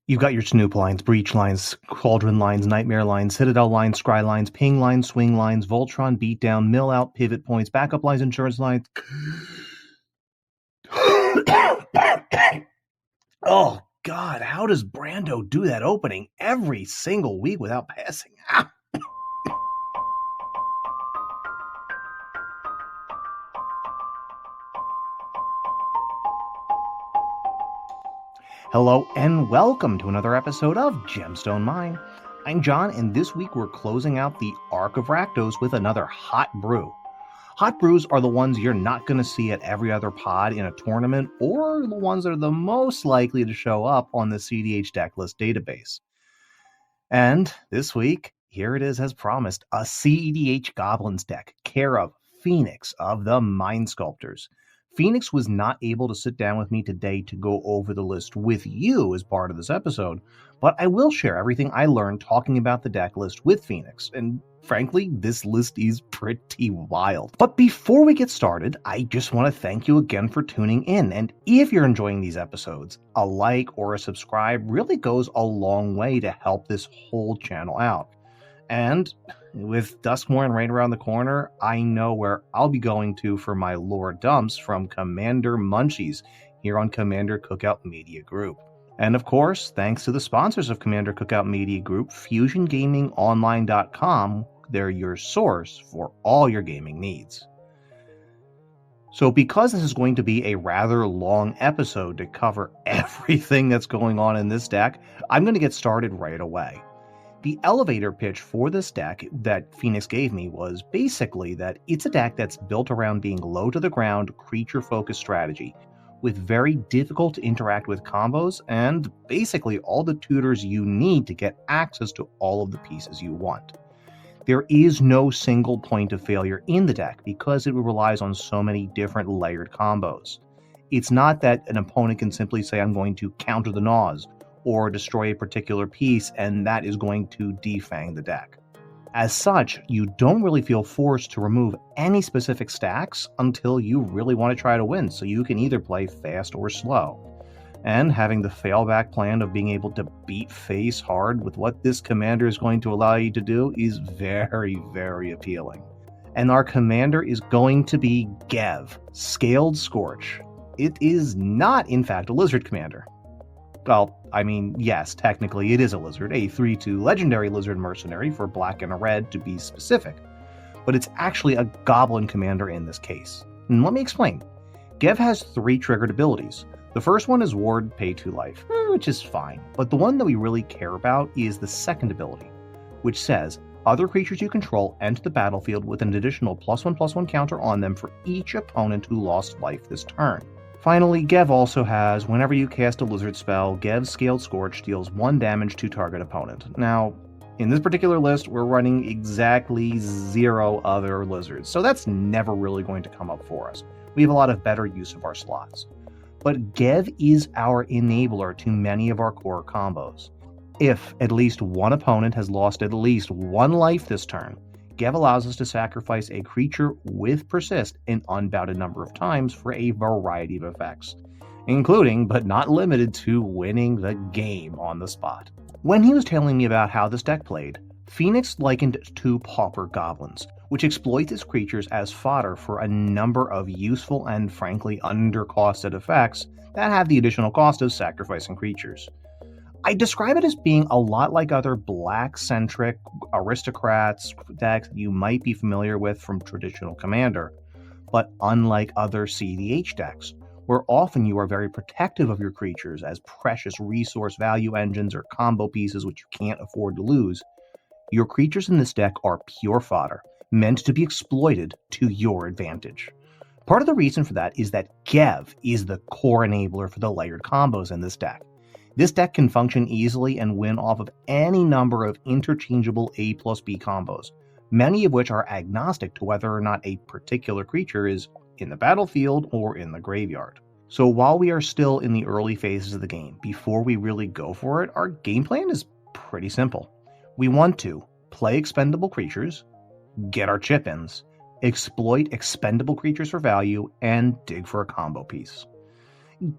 You've got your Snoop lines, Breach lines, Cauldron lines, Nightmare lines, Citadel lines, Scry lines, Ping lines, Swing lines, Voltron, Beatdown, Mill out, Pivot points, Backup lines, Insurance lines. Oh, God, how does Brando do that opening every single week without passing out? Hello and welcome to another episode of Gemstone Mine. I'm John, and this week we're closing out the Arc of Rakdos with another hot brew. Hot brews are the ones you're not going to see at every other pod in a tournament, or the ones that are the most likely to show up on the cEDH decklist database. And this week, here it is as promised, a cEDH Goblins deck, care of FENIX of the Mindsculptors. FENIX was not able to sit down with me today to go over the list with you as part of this episode, but I will share everything I learned talking about the deck list with FENIX, and frankly, this list is pretty wild. But before we get started, I just want to thank you again for tuning in, and if you're enjoying these episodes, a like or a subscribe really goes a long way to help this whole channel out. And with Duskmorn right around the corner, I know where I'll be going to for my lore dumps from Commander Munchies here on Commander Cookout Media Group. And of course, thanks to the sponsors of Commander Cookout Media Group, FusionGamingOnline.com, they're your source for all your gaming needs. So because this is going to be a rather long episode to cover everything that's going on in this deck, I'm going to get started right away. The elevator pitch for this deck that FENIX gave me was basically that it's a deck that's built around being low to the ground, creature-focused strategy, with very difficult to interact with combos, and basically all the tutors you need to get access to all of the pieces you want. There is no single point of failure in the deck because it relies on so many different layered combos. It's not that an opponent can simply say, I'm going to counter the Gnaws, or destroy a particular piece, and that is going to defang the deck. As such, you don't really feel forced to remove any specific stacks until you really want to try to win, so you can either play fast or slow. And having the failback plan of being able to beat face hard with what this commander is going to allow you to do is very, very appealing. And our commander is going to be Gev, Scaled Scorch. It is not, in fact, a lizard commander. Well, I mean, yes, technically it is a lizard, a 3/2 legendary lizard mercenary for black and a red to be specific, but it's actually a goblin commander in this case. And let me explain. Gev has 3 triggered abilities. The first one is Ward, pay 2 life, which is fine, but the one that we really care about is the second ability, which says, other creatures you control enter the battlefield with an additional +1/+1 counter on them for each opponent who lost life this turn. Finally, Gev also has, whenever you cast a lizard spell, Gev's Scaled Scorch deals 1 damage to target opponent. Now, in this particular list, we're running exactly 0 other lizards, so that's never really going to come up for us. We have a lot of better use of our slots. But Gev is our enabler to many of our core combos. If at least one opponent has lost at least 1 life this turn, Gev allows us to sacrifice a creature with Persist an unbounded number of times for a variety of effects, including but not limited to winning the game on the spot. When he was telling me about how this deck played, FENIX likened it to Pauper Goblins, which exploit its creatures as fodder for a number of useful and frankly undercosted effects that have the additional cost of sacrificing creatures. I describe it as being a lot like other black-centric aristocrats decks you might be familiar with from traditional Commander, but unlike other cEDH decks, where often you are very protective of your creatures as precious resource value engines or combo pieces which you can't afford to lose, your creatures in this deck are pure fodder, meant to be exploited to your advantage. Part of the reason for that is that Gev is the core enabler for the layered combos in this deck. This deck can function easily and win off of any number of interchangeable A+B combos, many of which are agnostic to whether or not a particular creature is in the battlefield or in the graveyard. So while we are still in the early phases of the game, before we really go for it, our game plan is pretty simple. We want to play expendable creatures, get our chip-ins, exploit expendable creatures for value, and dig for a combo piece.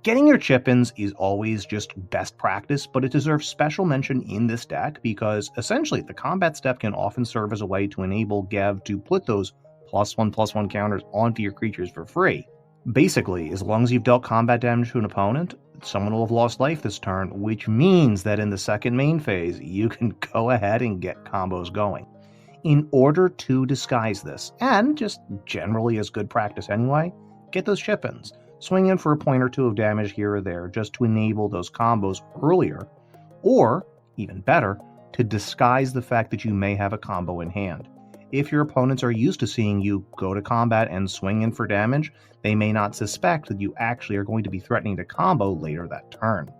Getting your chip-ins is always just best practice, but it deserves special mention in this deck because essentially the combat step can often serve as a way to enable Gev to put those +1/+1 counters onto your creatures for free. Basically, as long as you've dealt combat damage to an opponent, someone will have lost life this turn, which means that in the second main phase, you can go ahead and get combos going. In order to disguise this, and just generally as good practice anyway, get those chip-ins. Swing in for a point or two of damage here or there just to enable those combos earlier, or, even better, to disguise the fact that you may have a combo in hand. If your opponents are used to seeing you go to combat and swing in for damage, they may not suspect that you actually are going to be threatening to combo later that turn.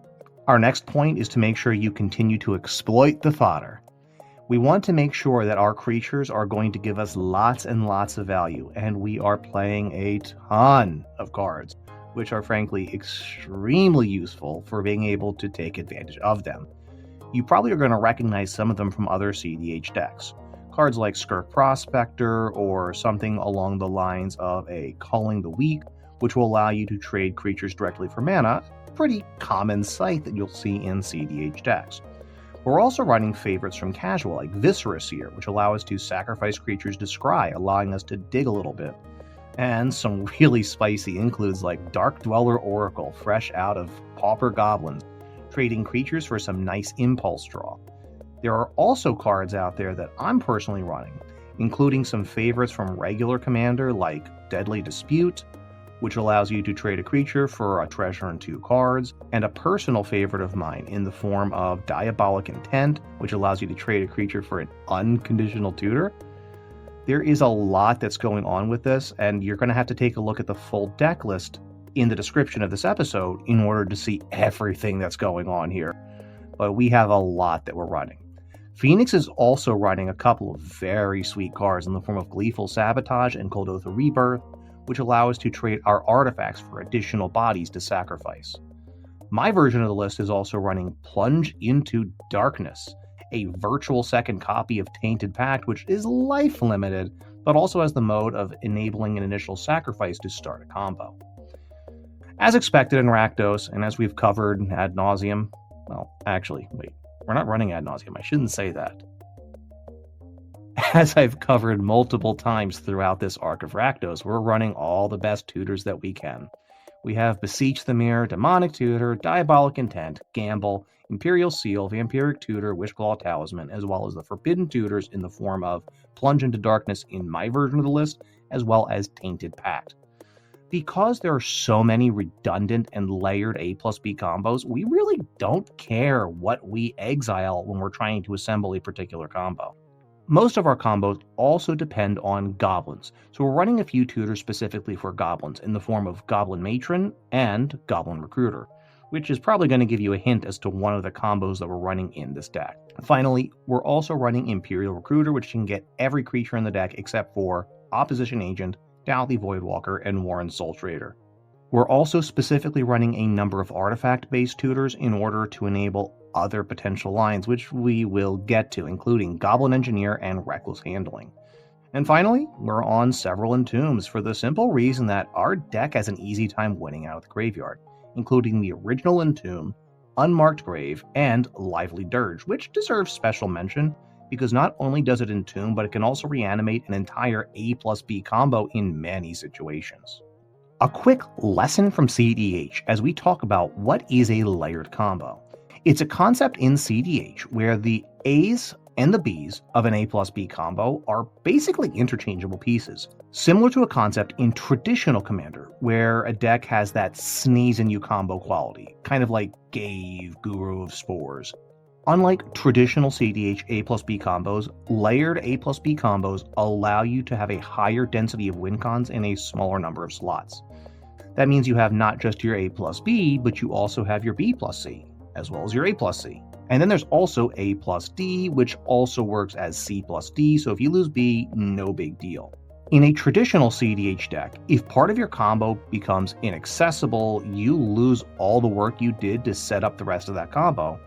Our next point is to make sure you continue to exploit the fodder. We want to make sure that our creatures are going to give us lots and lots of value, and we are playing a ton of cards, which are frankly extremely useful for being able to take advantage of them. You probably are going to recognize some of them from other cEDH decks. Cards like Skirk Prospector or something along the lines of a Culling the Weak, which will allow you to trade creatures directly for mana, pretty common sight that you'll see in cEDH decks. We're also running favorites from casual like Viscera here, which allow us to sacrifice creatures to scry, allowing us to dig a little bit. And some really spicy includes like Dark Dweller Oracle, fresh out of Pauper Goblins, trading creatures for some nice impulse draw. There are also cards out there that I'm personally running, including some favorites from regular Commander like Deadly Dispute, which allows you to trade a creature for a treasure and 2 cards, and a personal favorite of mine in the form of Diabolic Intent, which allows you to trade a creature for an unconditional tutor. There is a lot that's going on with this, and you're going to have to take a look at the full deck list in the description of this episode in order to see everything that's going on here. But we have a lot that we're running. FENIX is also running a couple of very sweet cards in the form of Gleeful Sabotage and Coldotha Rebirth, which allow us to trade our artifacts for additional bodies to sacrifice. My version of the list is also running Plunge into Darkness, a virtual second copy of Tainted Pact, which is life limited, but also has the mode of enabling an initial sacrifice to start a combo. As expected in Rakdos, and as we've covered ad nauseum, well, actually, wait, we're not running ad nauseum, I shouldn't say that. As I've covered multiple times throughout this arc of Rakdos, we're running all the best tutors that we can. We have Beseech the Mirror, Demonic Tutor, Diabolic Intent, Gamble, Imperial Seal, Vampiric Tutor, Wishclaw Talisman, as well as the Forbidden Tutors in the form of Plunge into Darkness in my version of the list, as well as Tainted Pact. Because there are so many redundant and layered A+B combos, we really don't care what we exile when we're trying to assemble a particular combo. Most of our combos also depend on goblins, so we're running a few tutors specifically for goblins in the form of Goblin Matron and Goblin Recruiter, which is probably going to give you a hint as to one of the combos that we're running in this deck. Finally, we're also running Imperial Recruiter, which can get every creature in the deck except for Opposition Agent, Dowley Voidwalker, and Warren Soul Trader. We're also specifically running a number of artifact-based tutors in order to enable other potential lines, which we will get to, including Goblin Engineer and Reckless Handling. And finally, we're on several Entombs for the simple reason that our deck has an easy time winning out of the graveyard, including the original Entomb, Unmarked Grave, and Lively Dirge, which deserves special mention because not only does it entomb, but it can also reanimate an entire A+B combo in many situations. A quick lesson from cEDH as we talk about what is a layered combo. It's a concept in cEDH where the A's and the B's of an A+B combo are basically interchangeable pieces, similar to a concept in traditional Commander, where a deck has that sneeze-in-you combo quality, kind of like Gave, Guru of Spores. Unlike traditional cEDH A+B combos, layered A+B combos allow you to have a higher density of win cons in a smaller number of slots. That means you have not just your A+B, but you also have your B+C, as well as your A+C. And then there's also A+D, which also works as C+D, so if you lose B, no big deal. In a traditional cEDH deck, if part of your combo becomes inaccessible, you lose all the work you did to set up the rest of that combo.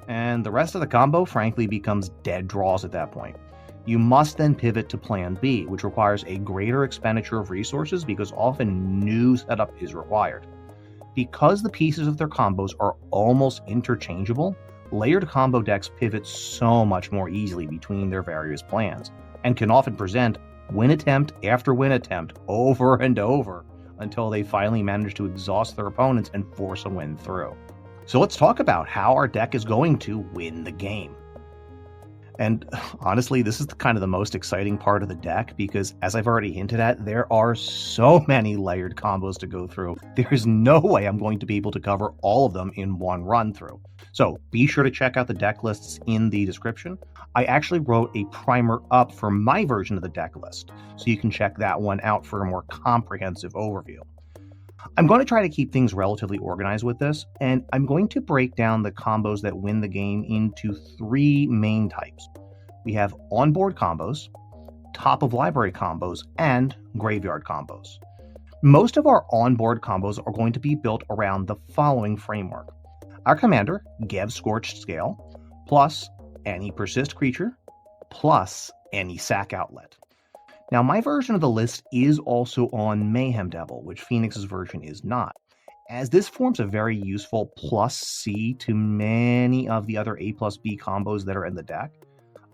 And the rest of the combo, frankly, becomes dead draws at that point. You must then pivot to Plan B, which requires a greater expenditure of resources because often new setup is required. Because the pieces of their combos are almost interchangeable, layered combo decks pivot so much more easily between their various plans, and can often present win attempt after win attempt over and over until they finally manage to exhaust their opponents and force a win through. So let's talk about how our deck is going to win the game. And honestly, this is kind of the most exciting part of the deck because, as I've already hinted at, there are so many layered combos to go through. There's no way I'm going to be able to cover all of them in one run through. So be sure to check out the deck lists in the description. I actually wrote a primer up for my version of the deck list, so you can check that one out for a more comprehensive overview. I'm going to try to keep things relatively organized with this, and I'm going to break down the combos that win the game into 3 main types. We have onboard combos, top of library combos, and graveyard combos. Most of our onboard combos are going to be built around the following framework. Our commander, Gev's Scorch Scale, plus any persist creature, plus any sack outlet. Now, my version of the list is also on Mayhem Devil, which FENIX's version is not, as this forms a very useful plus C to many of the other A plus B combos that are in the deck,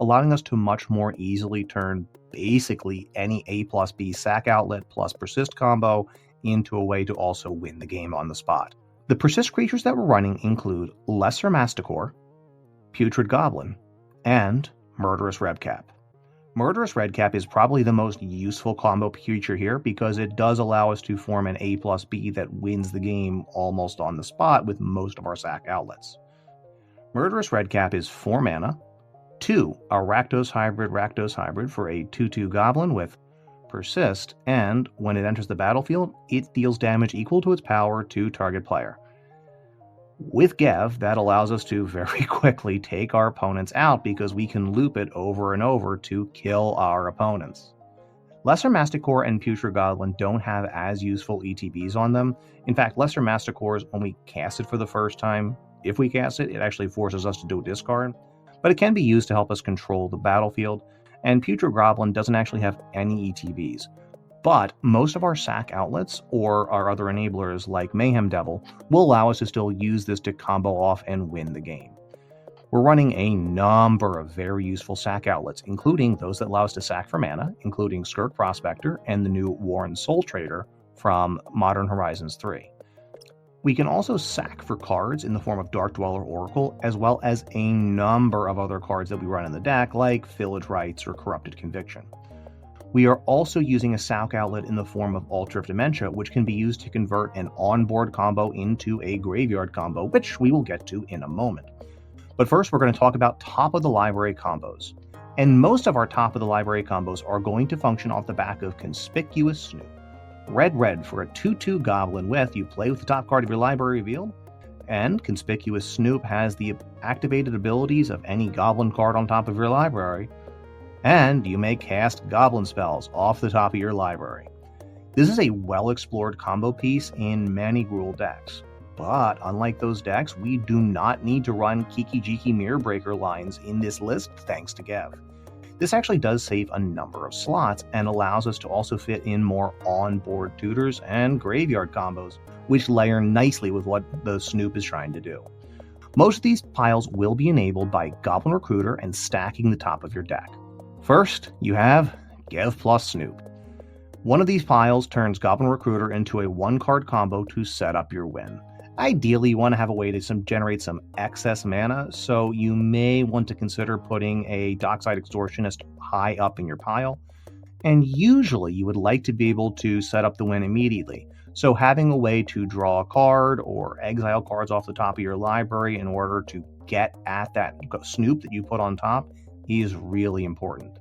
allowing us to much more easily turn basically any A plus B sack outlet plus persist combo into a way to also win the game on the spot. The persist creatures that we're running include Lesser Masticore, Putrid Goblin, and Murderous Redcap. Murderous Redcap is probably the most useful combo creature here because it does allow us to form an A plus B that wins the game almost on the spot with most of our sack outlets. Murderous Redcap is 4 mana, 2 a Rakdos Hybrid for a 2/2 Goblin with Persist, and when it enters the battlefield, it deals damage equal to its power to target player. With Gev, that allows us to very quickly take our opponents out because we can loop it over and over to kill our opponents. Lesser Masticore and Putrid Goblin don't have as useful ETBs on them. In fact, Lesser Masticores, when we cast it for the first time, if we cast it, it actually forces us to do a discard, but it can be used to help us control the battlefield, and Putrid Goblin doesn't actually have any ETBs. But most of our sack outlets, or our other enablers like Mayhem Devil, will allow us to still use this to combo off and win the game. We're running a number of very useful sack outlets, including those that allow us to sack for mana, including Skirk Prospector and the new Warren Soul Trader from Modern Horizons 3. We can also sack for cards in the form of Dark Dweller Oracle, as well as a number of other cards that we run in the deck, like Village Rites or Corrupted Conviction. We are also using a sack outlet in the form of Altar of Dementia, which can be used to convert an onboard combo into a graveyard combo, which we will get to in a moment. But first, we're going to talk about top of the library combos. And most of our top of the library combos are going to function off the back of Conspicuous Snoop. Red for a 2/2 Goblin with you play with the top card of your library revealed, and Conspicuous Snoop has the activated abilities of any Goblin card on top of your library, and you may cast Goblin spells off the top of your library. This is a well-explored combo piece in many Gruul decks, but unlike those decks, we do not need to run Kiki-Jiki Mirror Breaker lines in this list thanks to Gev. This actually does save a number of slots and allows us to also fit in more on-board tutors and graveyard combos, which layer nicely with what the Snoop is trying to do. Most of these piles will be enabled by Goblin Recruiter and stacking the top of your deck. First, you have Gev plus Snoop. One of these piles turns Goblin Recruiter into a 1-card combo to set up your win. Ideally, you want to have a way to generate some excess mana, so you may want to consider putting a Dockside Extortionist high up in your pile. And usually, you would like to be able to set up the win immediately. So having a way to draw a card or exile cards off the top of your library in order to get at that Snoop that you put on top is really important.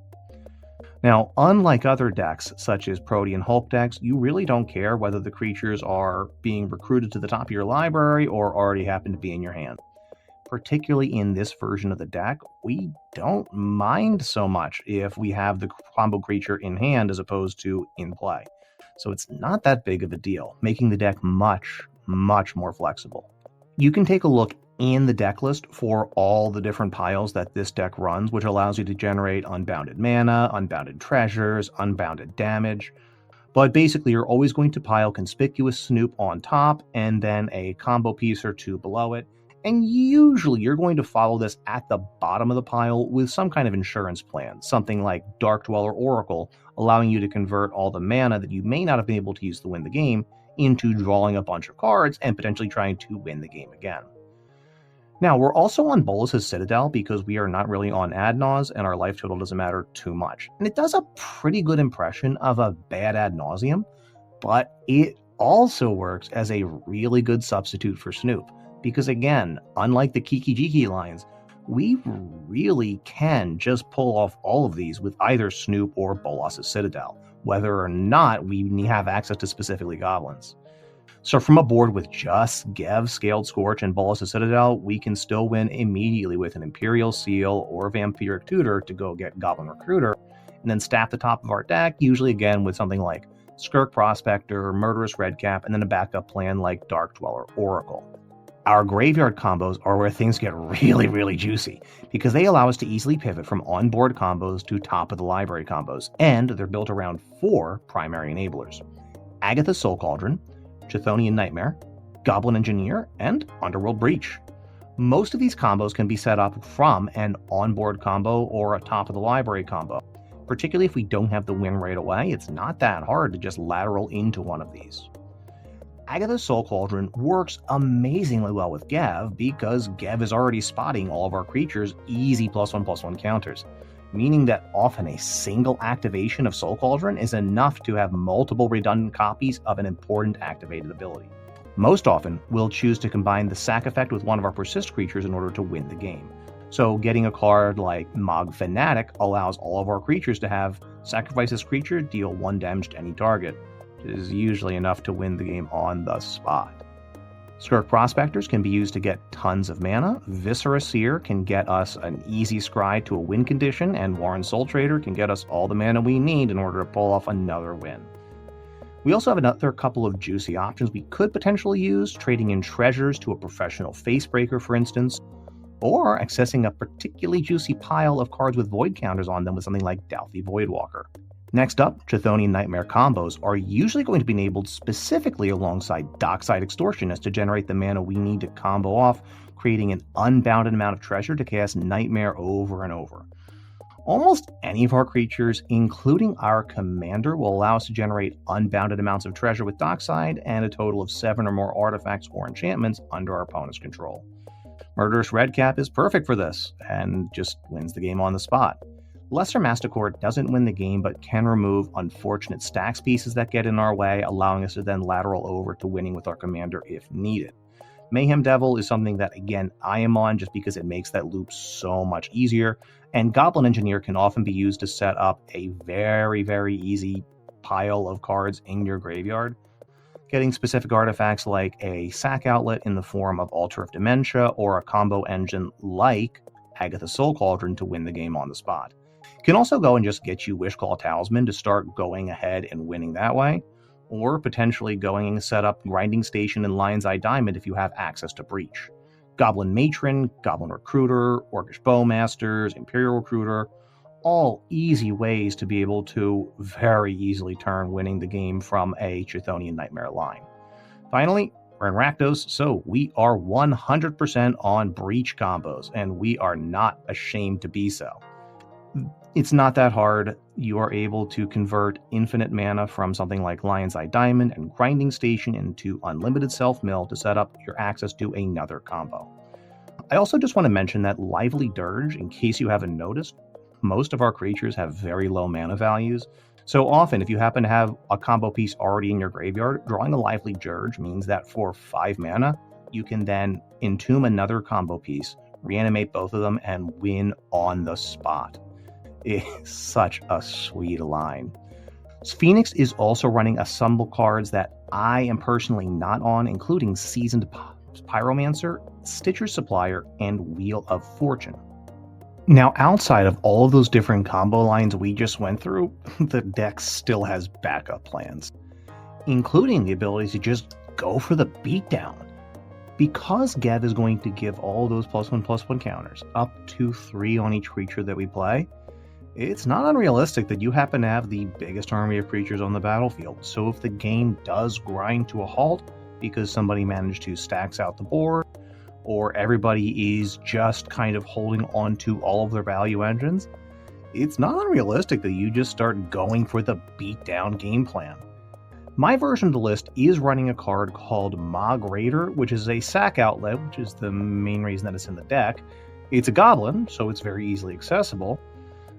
Now, unlike other decks, such as Protean Hulk decks, you really don't care whether the creatures are being recruited to the top of your library or already happen to be in your hand. Particularly in this version of the deck, we don't mind so much if we have the combo creature in hand as opposed to in play. So it's not that big of a deal, making the deck much more flexible. You can take a look in the deck list for all the different piles that this deck runs, which allows you to generate unbounded mana, unbounded treasures, unbounded damage. But basically, you're always going to pile Conspicuous Snoop on top and then a combo piece or two below it. And usually you're going to follow this at the bottom of the pile with some kind of insurance plan, something like Dark Dweller Oracle, allowing you to convert all the mana that you may not have been able to use to win the game into drawing a bunch of cards and potentially trying to win the game again. Now, we're also on Bolas's Citadel because we are not really on Ad-Naus and our life total doesn't matter too much. And it does a pretty good impression of a bad Ad Nauseam, but it also works as a really good substitute for Snoop. Because again, unlike the Kiki Jiki lines, we really can just pull off all of these with either Snoop or Bolas's Citadel, whether or not we have access to specifically goblins. So from a board with just Gev, Scaled Scorch, and Bolas's Citadel, we can still win immediately with an Imperial Seal or Vampiric Tutor to go get Goblin Recruiter, and then staff the top of our deck, usually again with something like Skirk Prospector, Murderous Redcap, and then a backup plan like Dark Dweller Oracle. Our graveyard combos are where things get really juicy, because they allow us to easily pivot from on-board combos to top-of-the-library combos, and they're built around 4 primary enablers: Agatha's Soul Cauldron, Chthonian Nightmare, Goblin Engineer, and Underworld Breach. Most of these combos can be set up from an onboard combo or a top-of-the-library combo. Particularly if we don't have the win right away, it's not that hard to just lateral into one of these. Agatha's Soul Cauldron works amazingly well with Gev because Gev is already spotting all of our creatures' easy +1/+1 counters, meaning that often a single activation of Soul Cauldron is enough to have multiple redundant copies of an important activated ability. Most often, we'll choose to combine the sack effect with one of our persist creatures in order to win the game. So getting a card like Mog Fanatic allows all of our creatures to have sacrifice this creature, deal 1 damage to any target, which is usually enough to win the game on the spot. Skirk Prospectors can be used to get tons of mana, Viscera Seer can get us an easy scry to a win condition, and Warren Soul Trader can get us all the mana we need in order to pull off another win. We also have another couple of juicy options we could potentially use, trading in treasures to a professional Facebreaker, for instance, or accessing a particularly juicy pile of cards with void counters on them with something like Dalthy Voidwalker. Next up, Chthonian Nightmare combos are usually going to be enabled specifically alongside Dockside Extortionist to generate the mana we need to combo off, creating an unbounded amount of treasure to cast Nightmare over and over. Almost any of our creatures, including our commander, will allow us to generate unbounded amounts of treasure with Dockside and a total of 7 or more artifacts or enchantments under our opponent's control. Murderous Redcap is perfect for this, and just wins the game on the spot. Lesser Masticore doesn't win the game, but can remove unfortunate stacks pieces that get in our way, allowing us to then lateral over to winning with our commander if needed. Mayhem Devil is something that, again, I am on just because it makes that loop so much easier, and Goblin Engineer can often be used to set up a very easy pile of cards in your graveyard. Getting specific artifacts like a sack outlet in the form of Altar of Dementia or a combo engine like Agatha's Soul Cauldron to win the game on the spot. Can also go and just get you Wishclaw Talisman to start going ahead and winning that way, or potentially going and set up Grinding Station and Lion's Eye Diamond if you have access to Breach. Goblin Matron, Goblin Recruiter, Orcish Bowmasters, Imperial Recruiter, all easy ways to be able to very easily turn winning the game from a Chthonian Nightmare line. Finally, we're in Rakdos, so we are 100% on Breach combos, and we are not ashamed to be so. It's not that hard. You are able to convert infinite mana from something like Lion's Eye Diamond and Grinding Station into unlimited self-mill to set up your access to another combo. I also just want to mention that Lively Dirge, in case you haven't noticed, most of our creatures have very low mana values. So often, if you happen to have a combo piece already in your graveyard, drawing a Lively Dirge means that for 5 mana, you can then entomb another combo piece, reanimate both of them, and win on the spot. It's such a sweet line. FENIX is also running assemble cards that I am personally not on, including Seasoned Pyromancer, Stitcher's Supplier, and Wheel of Fortune. Now, outside of all of those different combo lines we just went through, the deck still has backup plans, including the ability to just go for the beatdown. Because Gev is going to give all those +1/+1 counters, up to 3 on each creature that we play, It's not unrealistic that you happen to have the biggest army of creatures on the battlefield, so if the game does grind to a halt because somebody managed to stacks out the board, or everybody is just kind of holding on to all of their value engines, it's not unrealistic that you just start going for the beatdown game plan. My version of the list is running a card called Mog Raider, which is a sack outlet, which is the main reason that it's in the deck. It's a goblin, so it's very easily accessible.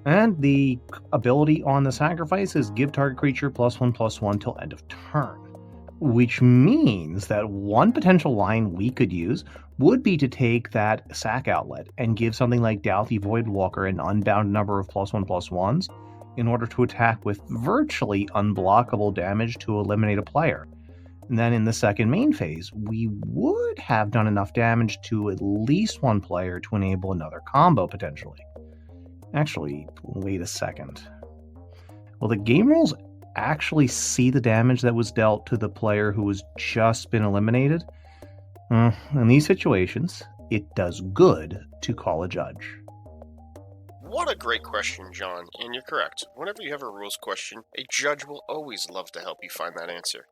And the ability on the sacrifice is give target creature +1/+1 till end of turn. Which means that one potential line we could use would be to take that sack outlet and give something like Douthie Voidwalker an unbound number of +1/+1s in order to attack with virtually unblockable damage to eliminate a player. And then in the second main phase, we would have done enough damage to at least one player to enable another combo potentially. Actually, wait a second. Will the game rules actually see the damage that was dealt to the player who has just been eliminated? In these situations, it does good to call a judge. What a great question, John, and you're correct. Whenever you have a rules question, a judge will always love to help you find that answer.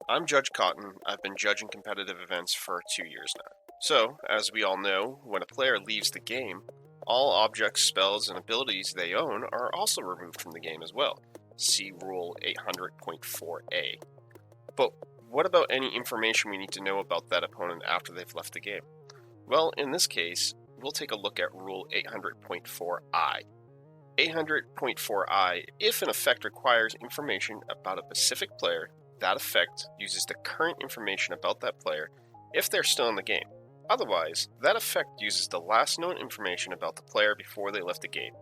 I'm Judge Cotton. I've been judging competitive events for 2 years now. So, as we all know, when a player leaves the game, all objects, spells, and abilities they own are also removed from the game as well. See Rule 800.4a. But what about any information we need to know about that opponent after they've left the game? Well, in this case, we'll take a look at Rule 800.4i. 800.4i, if an effect requires information about a specific player, that effect uses the current information about that player if they're still in the game. Otherwise, that effect uses the last known information about the player before they left the game.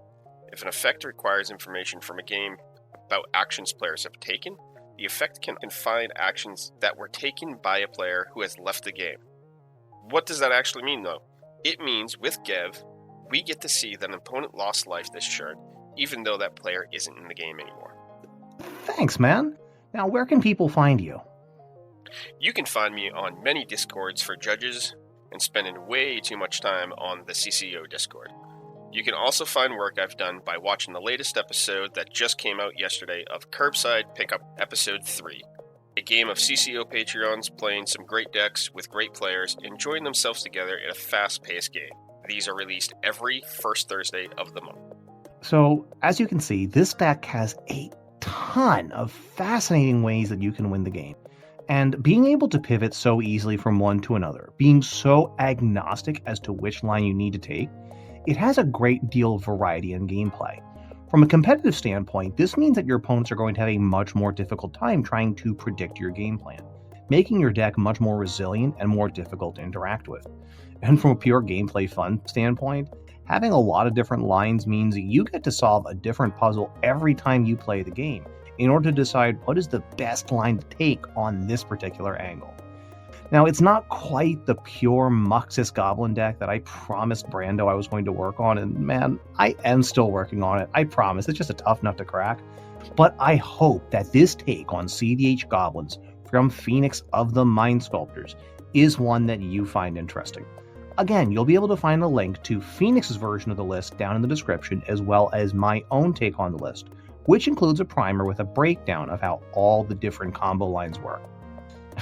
If an effect requires information from a game about actions players have taken, the effect can find actions that were taken by a player who has left the game. What does that actually mean, though? It means, with Gev, we get to see that an opponent lost life this turn, even though that player isn't in the game anymore. Thanks, man. Now, where can people find you? You can find me on many Discords for judges, and spending way too much time on the CCO Discord. You can also find work I've done by watching the latest episode that just came out yesterday of Curbside Pickup Episode 3, a game of CCO Patreons playing some great decks with great players, enjoying themselves together in a fast-paced game. These are released every first Thursday of the month. So, as you can see, this deck has a ton of fascinating ways that you can win the game. And being able to pivot so easily from one to another, being so agnostic as to which line you need to take, it has a great deal of variety in gameplay. From a competitive standpoint, this means that your opponents are going to have a much more difficult time trying to predict your game plan, making your deck much more resilient and more difficult to interact with. And from a pure gameplay fun standpoint, having a lot of different lines means you get to solve a different puzzle every time you play the game, in order to decide what is the best line to take on this particular angle. Now, it's not quite the pure Muxus Goblin deck that I promised Brando I was going to work on, and man, I am still working on it, I promise. It's just a tough nut to crack. But I hope that this take on cEDH Goblins from FENIX of the Mindsculptors is one that you find interesting. Again, you'll be able to find a link to FENIX's version of the list down in the description, as well as my own take on the list, which includes a primer with a breakdown of how all the different combo lines work.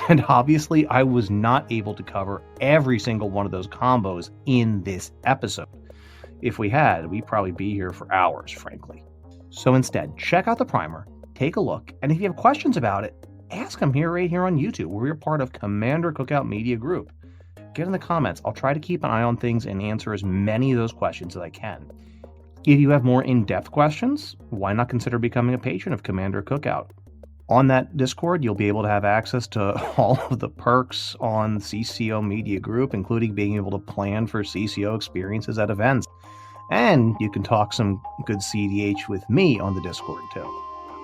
And obviously, I was not able to cover every single one of those combos in this episode. If we had, we'd probably be here for hours, frankly. So instead, check out the primer, take a look, and if you have questions about it, ask them right here on YouTube, where we're part of Commander Cookout Media Group. Get in the comments. I'll try to keep an eye on things and answer as many of those questions as I can. If you have more in-depth questions, why not consider becoming a patron of Commander Cookout? On that Discord, you'll be able to have access to all of the perks on CCO Media Group, including being able to plan for CCO experiences at events. And you can talk some good cEDH with me on the Discord, too.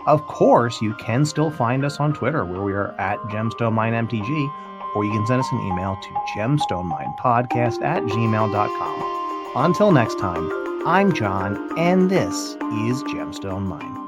Of course, you can still find us on Twitter, where we are at GemstoneMineMTG, or you can send us an email to gemstoneminepodcast@gmail.com. Until next time, I'm John, and this is Gemstone Mine.